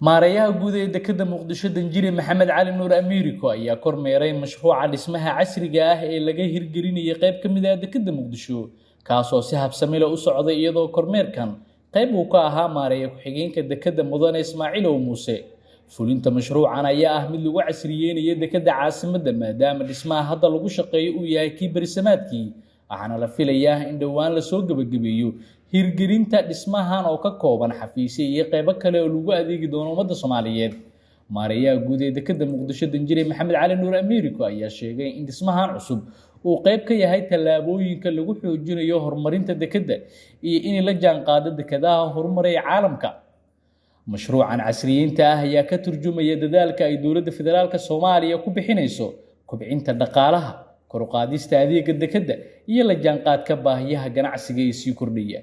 maareeyaha guud ee dekedda Muqdisho Danjire Maxamed Cali Nuur Amiiriko ayaa kormeeray mashruuca dhismaha casriga ah ee laga hirgelinayo qayb ka mid ah dekedda Muqdisho kaasoo si habsami leh u socday iyadoo kormeerkan qayb uu ka ahaa maareeyaha ku-xigeenka dekedda Mudane Ismaaciil Muuse fulinta mashruucan ayaa ah mid lagu casriyeynayo dekedda caasimadda maadaama dhismaha hadda lagu shaqeeyo uu yahay kii barisamaadkii waxaana la filayaa in dhowaan la soo gabagabeeyo hirgelinta dhismahan oo ka kooban xafiisyo iyo qaybo kale oo lagu adeegi doono ummadda Soomaaliyeed maareeyaha guud ee dekedda Muqdisho Danjire Maxamed Cali Nuur Amiiriko ayaa sheegay in dhismahan cusub uu qayb ka yahay tallaabooyinka lagu xoojinayo horumarinta dekedda iyo in la jaanqaado dekedaha horumaraya caalamka mashruucan casriyeynta ah ayaa ka turjumaya dadaalka ay dowladda federaalka Soomaaliya ku bixinayso kobcinta dhaqaalaha kor u qaadista adeegga dekedda iyo la jaanqaadka baahiyaha ganacsiga ee sii kordhaya